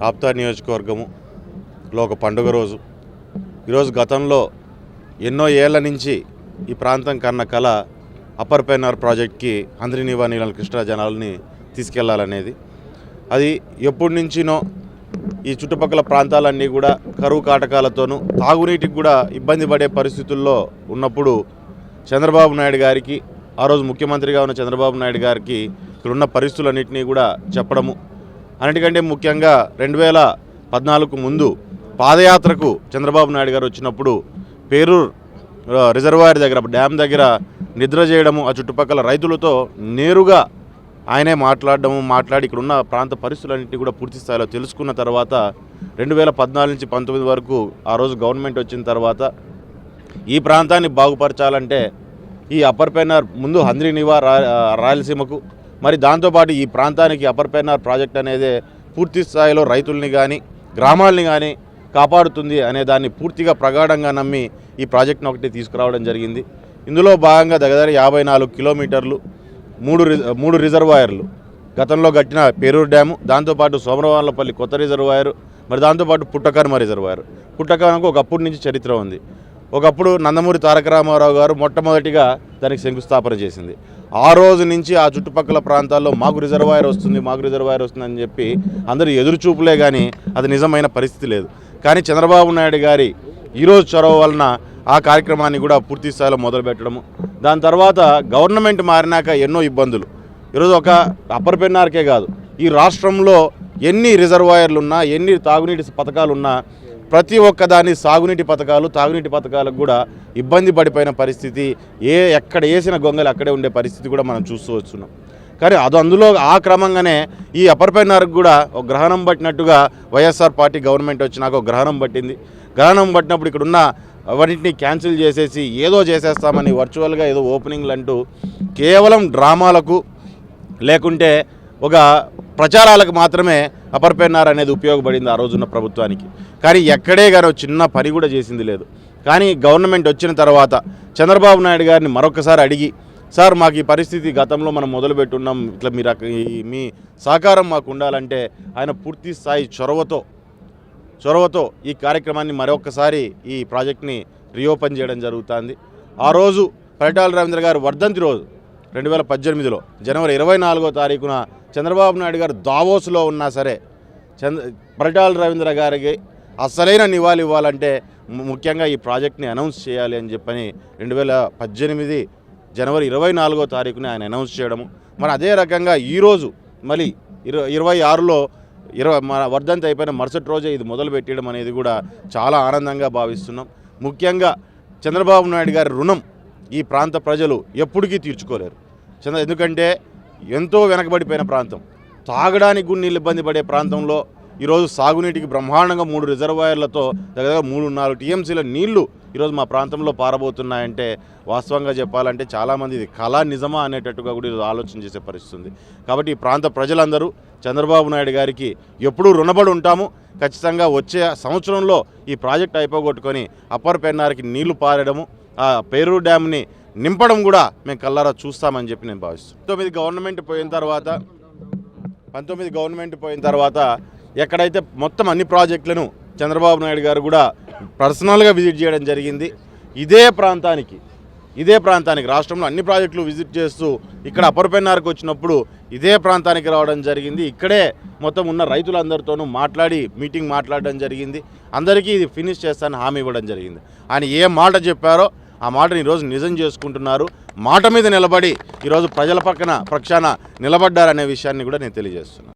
ఆప్తా నియోజకవర్గములో ఒక పండుగ రోజు. ఈరోజు గతంలో ఎన్నో ఏళ్ల నుంచి ఈ ప్రాంతం కన్న కళ అప్పర్ పెన్నార్ ప్రాజెక్ట్కి అంద్రినీవా నీళ్ళ కృష్ణా జనాలని తీసుకెళ్లాలనేది. అది ఎప్పటి నుంచినో ఈ చుట్టుపక్కల ప్రాంతాలన్నీ కూడా కరువు కాటకాలతోనూ తాగునీటికి కూడా ఇబ్బంది పడే పరిస్థితుల్లో ఉన్నప్పుడు చంద్రబాబు నాయుడు గారికి, ఆ రోజు ముఖ్యమంత్రిగా ఉన్న చంద్రబాబు నాయుడు గారికి ఇక్కడున్న పరిస్థితులన్నింటినీ కూడా చెప్పడము, అన్నిటికంటే ముఖ్యంగా 2014 ముందు పాదయాత్రకు చంద్రబాబు నాయుడు గారు వచ్చినప్పుడు పేరూరు రిజర్వాయర్ దగ్గర, డ్యామ్ దగ్గర నిద్ర చేయడము, ఆ చుట్టుపక్కల రైతులతో నేరుగా ఆయనే మాట్లాడి ఇక్కడున్న ప్రాంత పరిస్థితులన్నింటినీ కూడా పూర్తి స్థాయిలో తెలుసుకున్న తర్వాత 2014 నుంచి 19 వరకు ఆ రోజు గవర్నమెంట్ వచ్చిన తర్వాత ఈ ప్రాంతాన్ని బాగుపరచాలంటే ఈ అప్పర్ పెన్నార్ ముందు అంద్రినీవా రాయలసీమకు, మరి దాంతోపాటు ఈ ప్రాంతానికి అప్పర్ పెన్నార్ ప్రాజెక్ట్ అనేది పూర్తి స్థాయిలో రైతుల్ని కానీ గ్రామాలని కానీ కాపాడుతుంది అనే దాన్ని పూర్తిగా ప్రగాఢంగా నమ్మి ఈ ప్రాజెక్ట్ను ఒకటి తీసుకురావడం జరిగింది. ఇందులో భాగంగా దగ్గర 54 కిలోమీటర్లు, 3 రిజర్వాయర్లు, గతంలో కట్టిన పేరూరు డ్యాము, దాంతోపాటు సోమరవాళ్ళపల్లి కొత్త రిజర్వాయరు, మరి దాంతోపాటు పుట్టకర్మ రిజర్వాయరు. పుట్టకర్మకు ఒకప్పుడు నుంచి చరిత్ర ఉంది. ఒకప్పుడు నందమూరి తారక రామారావు గారు మొట్టమొదటిగా దానికి శంకుస్థాపన చేసింది. ఆ రోజు నుంచి ఆ చుట్టుపక్కల ప్రాంతాల్లో మాకు రిజర్వాయర్ వస్తుందని చెప్పి అందరూ ఎదురుచూపులే కానీ అది నిజమైన పరిస్థితి లేదు. కానీ చంద్రబాబు నాయుడు గారి ఈరోజు చొరవ వలన ఆ కార్యక్రమాన్ని కూడా పూర్తి స్థాయిలో మొదలుపెట్టడము, దాని తర్వాత గవర్నమెంట్ మారినాక ఎన్నో ఇబ్బందులు. ఈరోజు ఒక అప్పర్ పెన్నార్కే కాదు, ఈ రాష్ట్రంలో ఎన్ని రిజర్వాయర్లు ఉన్నా, ఎన్ని తాగునీటి పథకాలు ఉన్నా, ప్రతి ఒక్కదాని సాగునీటి పథకాలు, తాగునీటి పథకాలకు కూడా ఇబ్బంది పడిపోయిన పరిస్థితి, ఎక్కడ వేసిన గొంగలు అక్కడే ఉండే పరిస్థితి కూడా మనం చూస్తూ వస్తున్నాం. కానీ అందులో ఆ క్రమంగానే ఈ అప్పర్ పెన్నార్కి కూడా ఒక గ్రహణం పట్టినట్టుగా వైఎస్ఆర్ పార్టీ గవర్నమెంట్ వచ్చినాక ఒక గ్రహణం పట్టింది. గ్రహణం పట్టినప్పుడు ఇక్కడున్న వాటిని క్యాన్సిల్ చేసేసి ఏదో చేసేస్తామని వర్చువల్గా ఏదో ఓపెనింగ్లు అంటూ కేవలం డ్రామాలకు లేకుంటే ఒక ప్రచారాలకు మాత్రమే అప్పర్ పెన్నార్ అనేది ఉపయోగపడింది ఆ రోజున్న ప్రభుత్వానికి. కానీ ఎక్కడే కానీ చిన్న పని కూడా చేసింది లేదు. కానీ గవర్నమెంట్ వచ్చిన తర్వాత చంద్రబాబు నాయుడు గారిని మరొకసారి అడిగి, సార్ మాకు ఈ పరిస్థితి గతంలో మనం మొదలుపెట్టున్నాం, ఇట్లా మీ సహకారం మాకు ఉండాలంటే ఆయన పూర్తి స్థాయి చొరవతో ఈ కార్యక్రమాన్ని మరొకసారి ఈ ప్రాజెక్ట్ని రీఓపెన్ చేయడం జరుగుతుంది. ఆ రోజు పరిటాల రవీంద్ర గారు వర్ధంతి రోజు 2018లో జనవరి 24వ తారీఖున చంద్రబాబు నాయుడు గారు దావోస్లో ఉన్నా సరే పరిటాల రవీంద్ర గారికి అసలైన నివాళి ఇవ్వాలంటే ముఖ్యంగా ఈ ప్రాజెక్ట్ని అనౌన్స్ చేయాలి అని చెప్పని 2018 జనవరి 24వ తారీఖున ఆయన అనౌన్స్ చేయడము. మరి అదే రకంగా ఈరోజు మళ్ళీ 26లో మన వర్ధంతి అయిపోయిన మరుసటి రోజే ఇది మొదలు పెట్టడం అనేది కూడా చాలా ఆనందంగా భావిస్తున్నాం. ముఖ్యంగా చంద్రబాబు నాయుడు గారి రుణం ఈ ప్రాంత ప్రజలు ఎప్పటికీ తీర్చుకోలేరు. ఎందుకంటే ఎంతో వెనకబడిపోయిన ప్రాంతం, తాగడానికి కూడా నీళ్ళు ఇబ్బంది పడే ప్రాంతంలో ఈరోజు సాగునీటికి బ్రహ్మాండంగా 3 రిజర్వాయర్లతో దగ్గర 3-4 టీఎంసీల నీళ్లు ఈరోజు మా ప్రాంతంలో పారబోతున్నాయంటే వాస్తవంగా చెప్పాలంటే చాలామంది ఇది కళ నిజమా అనేటట్టుగా కూడా ఈరోజు ఆలోచన చేసే పరిస్థితి ఉంది. కాబట్టి ఈ ప్రాంత ప్రజలందరూ చంద్రబాబు నాయుడు గారికి ఎప్పుడూ రుణపడి ఉంటాము. ఖచ్చితంగా వచ్చే సంవత్సరంలో ఈ ప్రాజెక్ట్ అయిపోగొట్టుకొని అప్పర్ పెన్నార్కి నీళ్లు పారడము, ఆ పేరూరు డ్యామ్ని నింపడం కూడా మేము కళ్ళారా చూస్తామని చెప్పి నేను భావిస్తున్నాను. 19 గవర్నమెంట్ పోయిన తర్వాత ఎక్కడైతే మొత్తం అన్ని ప్రాజెక్టులను చంద్రబాబు నాయుడు గారు కూడా పర్సనల్గా విజిట్ చేయడం జరిగింది. ఇదే ప్రాంతానికి రాష్ట్రంలో అన్ని ప్రాజెక్టులు విజిట్ చేస్తూ ఇక్కడ అప్పర్ పెన్నార్కి వచ్చినప్పుడు ఇదే ప్రాంతానికి రావడం జరిగింది. ఇక్కడే మొత్తం ఉన్న రైతులందరితోనూ మీటింగ్ మాట్లాడడం జరిగింది. అందరికీ ఇది ఫినిష్ చేస్తానని హామీ ఇవ్వడం జరిగింది. ఆయన ఏ మాట చెప్పారో ఆ మాటను ఈరోజు నిజం చేసుకుంటున్నారు. మాట మీద నిలబడి ఈరోజు ప్రజల పక్షాన నిలబడ్డారనే విషయాన్ని కూడా నేను తెలియజేస్తున్నాను.